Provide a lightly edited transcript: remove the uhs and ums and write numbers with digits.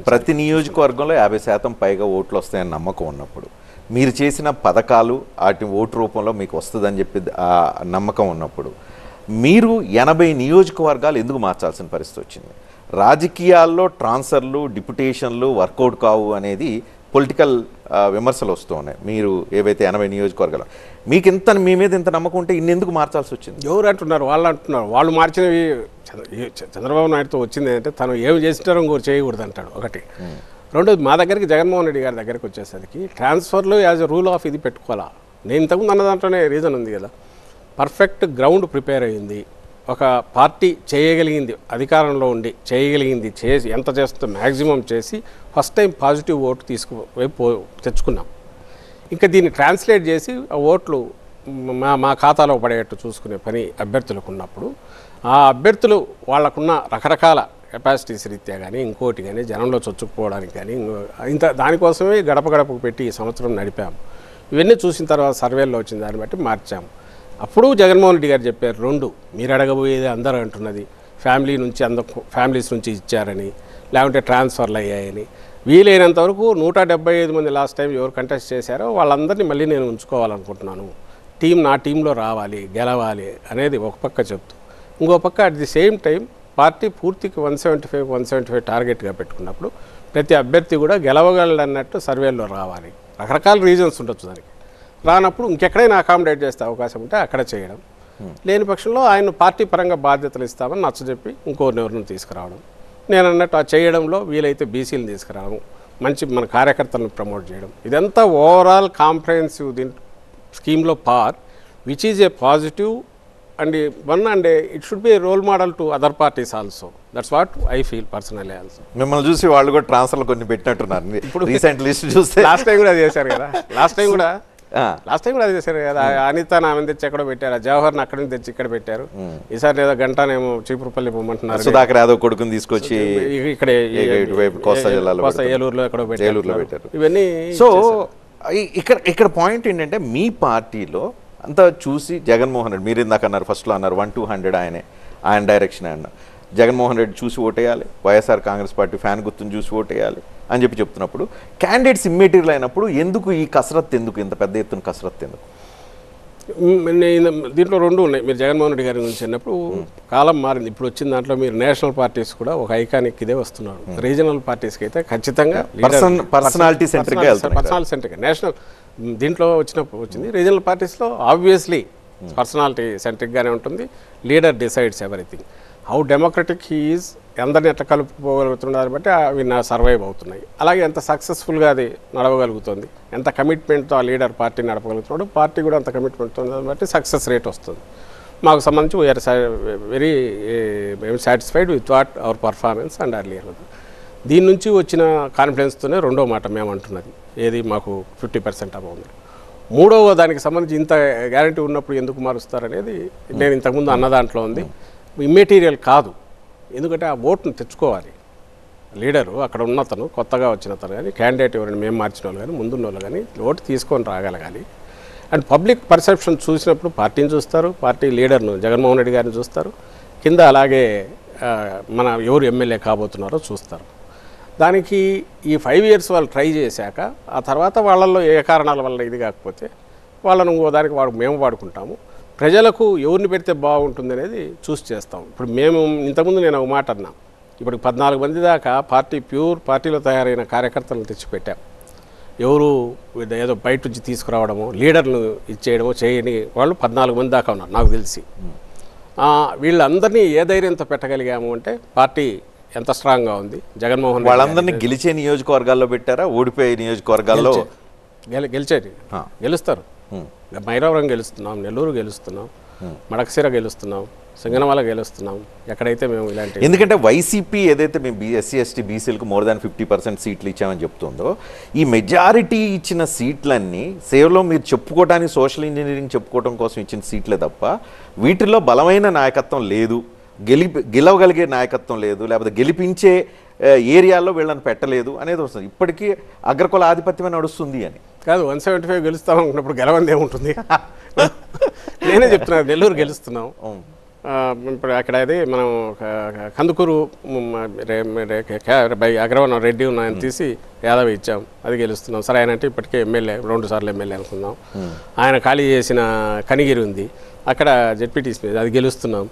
ప్రతి నియోజకవర్గంలో 50% పైగా ఓట్లు వస్తాయని నమ్మకం ఉన్నప్పుడు మీరు చేసిన పథకాలు వాటి ఓటు రూపంలో మీకు వస్తుందని చెప్పి ఆ నమ్మకం ఉన్నప్పుడు మీరు 80 నియోజకవర్గాలు ఎందుకు మార్చాల్సిన పరిస్థితి వచ్చింది? రాజకీయాల్లో ట్రాన్స్ఫర్లు డిప్యుటేషన్లు వర్కౌట్ కావు అనేది పొలిటికల్ విమర్శలు వస్తూ ఉన్నాయి. మీరు ఏవైతే 80 నియోజకవర్గాలు మీకు ఇంత మీ మీద ఇంత నమ్మకం ఉంటే ఇన్నెందుకు మార్చాల్సి వచ్చింది? ఎవరు అంటున్నారు? వాళ్ళు అంటున్నారు వాళ్ళు మార్చినవి చంద్రబాబు నాయుడుతో వచ్చింది అంటే తను ఏమి చేసినారో ఇంకోరు చేయకూడదు అంటాడు ఒకటి. రెండోది మా దగ్గరికి జగన్మోహన్ రెడ్డి గారి దగ్గరికి వచ్చేసరికి ట్రాన్స్ఫర్లో యాజ్ ఎ రూల్ ఆఫ్ ఇది పెట్టుకోవాలా. నేను ఇంతకుముందు అన్న దాంట్లోనే రీజన్ ఉంది కదా, పర్ఫెక్ట్ గ్రౌండ్ ప్రిపేర్ అయ్యింది, ఒక పార్టీ చేయగలిగింది, అధికారంలో ఉండి చేయగలిగింది, చేసి ఎంత చేస్తుందో మ్యాక్సిమం చేసి ఫస్ట్ టైం పాజిటివ్ ఓటు తెచ్చుకున్నాం. ఇంకా దీన్ని ట్రాన్స్లేట్ చేసి ఆ ఓట్లు మా ఖాతాలో పడేటట్టు చూసుకునే పని అభ్యర్థులకు ఉన్నప్పుడు ఆ అభ్యర్థులు వాళ్ళకున్న రకరకాల కెపాసిటీస్ రీత్యా కానీ ఇంకోటి కానీ జనంలో చొచ్చుకుపోవడానికి కానీ ఇంత దానికోసమే గడప గడపకు పెట్టి ఈ సంవత్సరం నడిపాము. ఇవన్నీ చూసిన తర్వాత సర్వేల్లో వచ్చిన దాన్ని బట్టి మార్చాము. అప్పుడు జగన్మోహన్ రెడ్డి గారు చెప్పారు, రెండు మీరు అడగబోయేది అందరూ అంటున్నది ఫ్యామిలీస్ నుంచి ఇచ్చారని, లేకుంటే ట్రాన్స్ఫర్లు అయ్యాయని. వీలైనంత వరకు 175 మంది లాస్ట్ టైం ఎవరు కంటెస్ట్ చేశారో వాళ్ళందరినీ మళ్ళీ నేను ఉంచుకోవాలనుకుంటున్నాను. నా టీంలో రావాలి, గెలవాలి అనేది ఒక పక్క చెప్తూ, ఇంకో పక్క at the same time party పూర్తికి 175 టార్గెట్గా పెట్టుకున్నప్పుడు ప్రతి అభ్యర్థి కూడా గెలవగలడన్నట్టు సర్వేల్లో రావాలి. రకరకాల రీజన్స్ ఉండొచ్చు దానికి. రానప్పుడు ఇంకెక్కడైనా అకామిడేట్ చేసే అవకాశం ఉంటే అక్కడ చేయడం, లేని పక్షంలో ఆయన పార్టీ పరంగా బాధ్యతలు ఇస్తామని నచ్చజెప్పి ఇంకోరిని తీసుకురావడం. నేను అన్నట్టు ఆ చేయడంలో వీలైతే బీసీలను తీసుకురావడం, మంచి మన కార్యకర్తలను ప్రమోట్ చేయడం, ఇదంతా ఓవరాల్ కాంప్రహెన్సివ్ స్కీమ్లో part which is a positive and it should be a role model to other parties also. That's what I feel personally also. మిమ్మల్ని చూసి వాళ్ళు కూడా ట్రాన్స్ఫర్లు కొన్ని పెట్టినట్టున్నారు. ఇప్పుడు రీసెంట్ లిస్ట్ చూస్తే లాస్ట్ టైం కూడా అది చేశారు కదా, లాస్ట్ టైం కూడా అది చేశారు కదా. అనిత ఆమెను తెచ్చి ఎక్కడో పెట్టారు, జవహర్ని అక్కడి నుంచి తెచ్చి ఇక్కడ పెట్టారు. ఈసారి ఏదో గంటనేమో చీపురుపల్లి పొమ్మంటున్నారు, సుధాకర్ యాదవ్ కొడుకుని తీసుకొచ్చి ఇక్కడే కోస్తా జిల్లాలో ఏలూరులో ఎక్కడో పెట్టారు. ఇవన్నీ. సో ఇక్కడ పాయింట్ ఏంటంటే మీ పార్టీలో అంతా చూసి జగన్మోహన్ రెడ్డి, మీరు ఇందాక అన్నారు ఫస్ట్లో అన్నారు 1-200 ఆయన డైరెక్షన్ ఆయన జగన్మోహన్ రెడ్డి చూసి ఓటేయాలి, వైఎస్ఆర్ కాంగ్రెస్ పార్టీ ఫ్యాన్ గుర్తుని చూసి ఓటేయాలి అని చెప్తున్నప్పుడు క్యాండిడేట్స్ ఇమ్మెటీరియల్ అయినప్పుడు ఎందుకు ఈ కసరత్తు, ఎందుకు ఇంత పెద్ద ఎత్తున కసరత్తు ఎందుకు? దీంట్లో రెండు ఉన్నాయి. మీరు జగన్మోహన్ రెడ్డి గారి గురించి అన్నప్పుడు కాలం మారింది. ఇప్పుడు వచ్చిన దాంట్లో మీరు నేషనల్ పార్టీస్ కూడా ఒక ఐకానిక్ ఇదే వస్తున్నారు. రీజనల్ పార్టీస్కి అయితే ఖచ్చితంగా పర్సనాలిటీ సెంటర్గా నేషనల్ దీంట్లో వచ్చింది. రీజనల్ పార్టీస్లో ఆబ్వియస్లీ పర్సనాలిటీ సెంట్రిక్గానే ఉంటుంది. Leader decides everything. How democratic he is, అందరిని ఎట్లా కలుపుకోగలుగుతున్నారు బట్టి అవి సర్వైవ్ అవుతున్నాయి. అలాగే ఎంత సక్సెస్ఫుల్గా అది నడవగలుగుతుంది, ఎంత కమిట్మెంట్తో ఆ లీడర్ పార్టీ నడపగలుగుతున్నాడు, పార్టీ కూడా అంత కమిట్మెంట్తో బట్టి సక్సెస్ రేట్ వస్తుంది. మాకు సంబంధించి we are very satisfied with what our performance and earlier. దీని నుంచి వచ్చిన కాన్ఫిడెన్స్తోనే రెండో మాట మేము అంటున్నది, ఏది మాకు 50% అబౌ ఉంది. మూడవ దానికి సంబంధించి ఇంత గ్యారంటీ ఉన్నప్పుడు ఎందుకు మారుస్తారనేది నేను ఇంతకుముందు అన్న దాంట్లో ఉంది. ఇమ్మెటీరియల్ కాదు, ఎందుకంటే ఆ ఓటును తెచ్చుకోవాలి. లీడరు అక్కడ ఉన్నతను, కొత్తగా వచ్చినతను కానీ, క్యాండిడేట్ ఎవరైనా మేము మార్చిన వాళ్ళు కానీ, ముందున్న వాళ్ళు కానీ ఓటు తీసుకొని రాగలగాలి. అండ్ పబ్లిక్ పర్సెప్షన్ చూసినప్పుడు పార్టీని చూస్తారు, పార్టీ లీడర్ను జగన్మోహన్ రెడ్డి గారిని చూస్తారు, కింద అలాగే మన ఎవరు ఎమ్మెల్యే కాబోతున్నారో చూస్తారు. దానికి ఈ 5 years వాళ్ళు ట్రై చేశాక ఆ తర్వాత వాళ్ళల్లో ఏ కారణాల వల్ల ఇది కాకపోతే వాళ్ళను దానికి మేము వాడుకుంటాము. ప్రజలకు ఎవరిని పెడితే బాగుంటుంది అనేది చూసి చేస్తాం. ఇప్పుడు మేము ఇంతకుముందు నేను ఒక మాట అన్నా, ఇప్పుడు 14 మంది దాకా పార్టీలో తయారైన కార్యకర్తలను తెచ్చిపెట్టాం. ఎవరు ఏదో బయట నుంచి తీసుకురావడము, లీడర్లు ఇచ్చేయడమో చేయని వాళ్ళు 14 మంది దాకా ఉన్నారు నాకు తెలిసి. వీళ్ళందరినీ ఏ ధైర్యంతో పెట్టగలిగాము అంటే పార్టీ ఎంత స్ట్రాంగ్గా ఉంది. జగన్మోహన్ వాళ్ళందరినీ గెలిచే నియోజకవర్గాల్లో పెట్టారా, ఓడిపోయే నియోజకవర్గాల్లో? గెలుస్తారు. మైలవరం గెలుస్తున్నాం, నెల్లూరు గెలుస్తున్నాం, మడకశిర గెలుస్తున్నాం, సింగనమల గెలుస్తున్నాం, ఎక్కడైతే మేము ఇలాంటి. ఎందుకంటే వైసీపీ ఏదైతే మేము ఎస్సీ ఎస్టీ బీసీలకు more than 50% సీట్లు ఇచ్చామని చెప్తుందో, ఈ మెజారిటీ ఇచ్చిన సీట్లన్నీ సేవలో మీరు చెప్పుకోవడానికి సోషల్ ఇంజనీరింగ్ చెప్పుకోవడం కోసం ఇచ్చిన సీట్లే తప్ప వీటిల్లో బలమైన నాయకత్వం లేదు, గెలవగలిగే నాయకత్వం లేదు, లేకపోతే గెలిపించే ఏరియాల్లో వీళ్ళని పెట్టలేదు అనేది వస్తుంది. ఇప్పటికీ అగ్రకుల ఆధిపత్యమే నడుస్తుంది అని కాదు. 175 గెలుస్తాం అనుకున్నప్పుడు గెలవంది ఏముంటుంది? నేనే చెప్తున్నాను, నెల్లూరు గెలుస్తున్నాం, ఇప్పుడు అక్కడ అది మనం కందుకూరు అగ్రవరం రెడ్డి ఉన్నాయని తీసి యాదవ్ ఇచ్చాం, అది గెలుస్తున్నాం. సరే ఆయన అంటే ఇప్పటికే ఎమ్మెల్యే 2 సార్లు ఎమ్మెల్యే అనుకుందాం. ఆయన ఖాళీ చేసిన కనిగిరి ఉంది, అక్కడ జెడ్పీటీసీ అది గెలుస్తున్నాం.